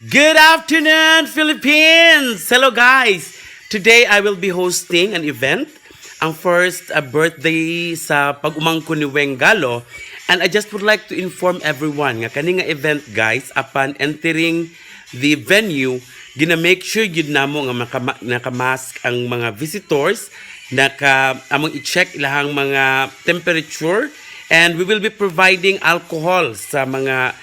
Good afternoon, Philippines! Hello, guys! Today, I will be hosting an event. Ang first birthday sa pag-umangko ni Wengalo. And I just would like to inform everyone nga kani nga event, guys, upon entering the venue, gina-make sure yun namo nga nakamask ang mga visitors, among i-check ilahang mga temperature, and we will be providing alcohol sa mga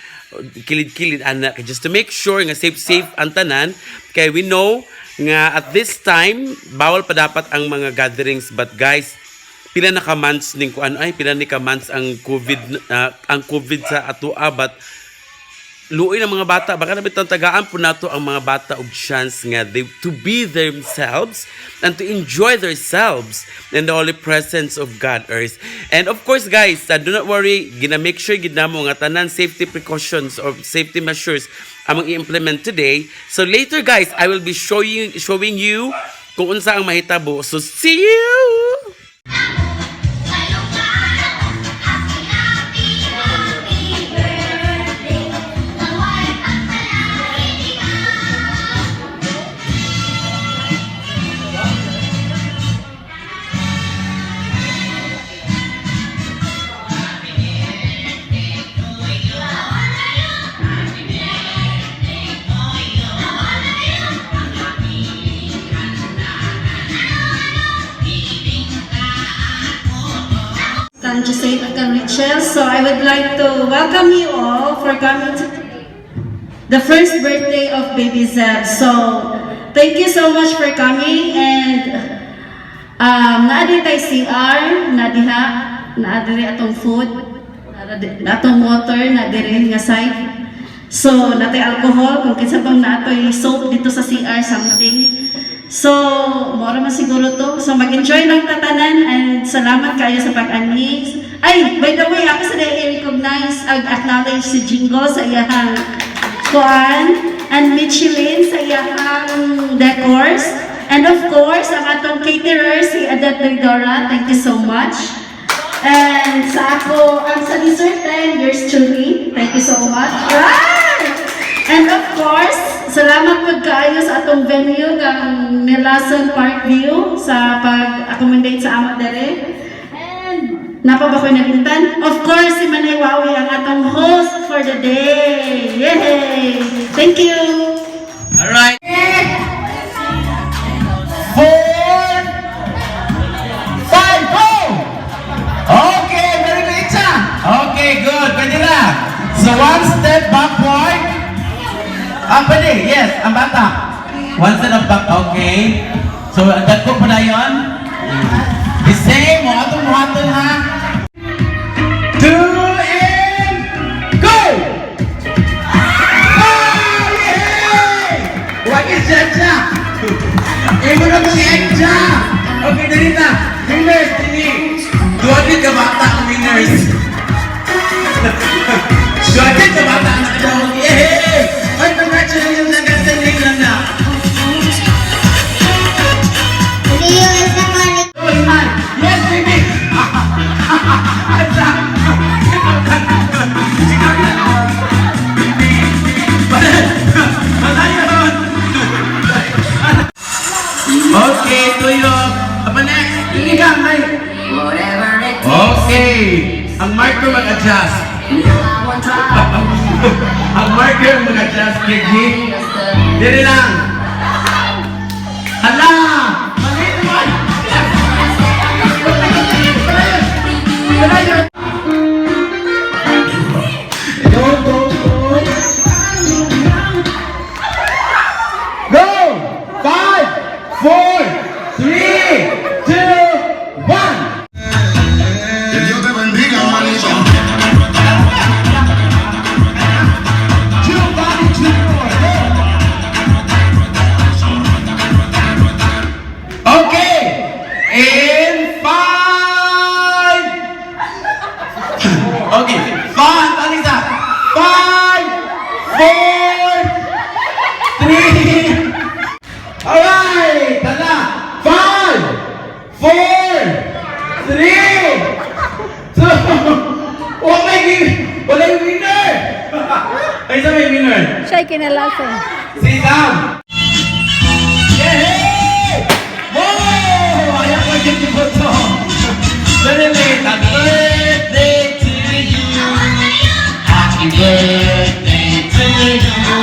kilid-kilid anak just to make sure nga safe ang tanan kay we know nga at this time bawal pa dapat ang mga gatherings, but guys pila na ka months ning kuan ay pila ni ka months ang COVID sa atua, but luoy ng mga bata baka nabitang tagaan po nato ang mga bata og chance nga to be themselves and to enjoy themselves in the holy presence of God earth. And of course, guys, do not worry, gina-make sure gid namo nga tanan safety precautions or safety measures among i-implement today. So later, guys, I will be showing you kung unsa ang mahitabo. So see you. Jose and Richel. So I would like to welcome you all for coming to the first birthday of Baby Zeb. So thank you so much for coming, and naadi tay CR, naadiri atong food, atong water, naadiri nga side. So natay alcohol, kung kinsa pang naatoy soap dito sa CR something. So, mora man siguro to. So, mag-enjoy lang tatanan, and salamat kayo sa pag-anis. Ay, by the way, ako sa i-recognize, acknowledge si Jingo sa iyahang kuan, and Michelin sa iyahang decors. And of course, ang atong caterer, si Adet Dora, thank you so much. And sa ako, ang sa dessert din, yours truly, thank you so much. Right! And of course, salamat po kayo sa atong venue kang Nelason Parkview sa pag-accommodate sa amat dere. And napa ba ko'y nalintan? Of course, si Manay Wawi ang atong host for the day. Yay! Thank you! Alright. 4, 5, go! Okay, very good. Okay, good. Pwede na. So one step backward. Pwede, yes, ang bata. One set of back, okay. So, agad ko pa na yun. The same, muhaton ha. 2 and go! Oh, yay! What is that, ja? Imo na mong i-ja. Okay, dali na. Winners, dali. Duwagin ka bata ang winners. Duwagin ka bata ang nakadawag. Yay! Ay, congratulations na gasaling lang na. Yes, baby! Okay, tuyo. Apa next? Iligang, may. Okay. Ang marker mag-adjust. Ang marker mag-adjust, Gigi. Dili lang. Hala! Mali naman! Go, go, go! Go! 5, 4, 3, 2, 1! Que Dios te bendiga, manito. Okay! In 5! Okay, 5! Talisa! 5, 4, 3! Alright! Tala! 5, 4, 3, 2, oh my God! Wala yung winner! Ay, isa may winner! Siya ay kinalasan. Sit down. Yay! Whoa! Ayan ko yung photo. Very late. Happy birthday to you. Happy birthday to you.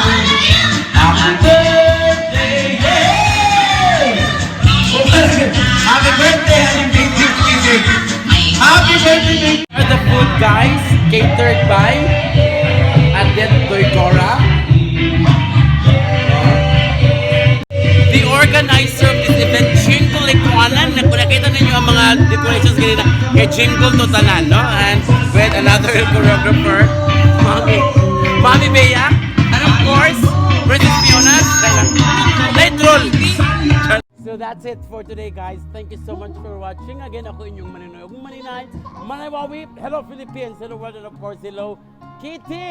Happy birthday. Yay! Happy birthday. Happy birthday. For the food, guys, catered by Adet Doigora. The organizer of this event, Jingle Ikuanan. Kung nakita ninyo ang mga decorations kanina, kay Jingle Totanan, no? And with another choreographer, Mami Bea, and of course, Princess Fiona, Light Roll. So that's it for today, guys. Thank you so much for watching. Again, ako inyong maninoy. Maninay, Manaywawi. Hello, Philippines. Hello, world. And of course, hello, Kitty.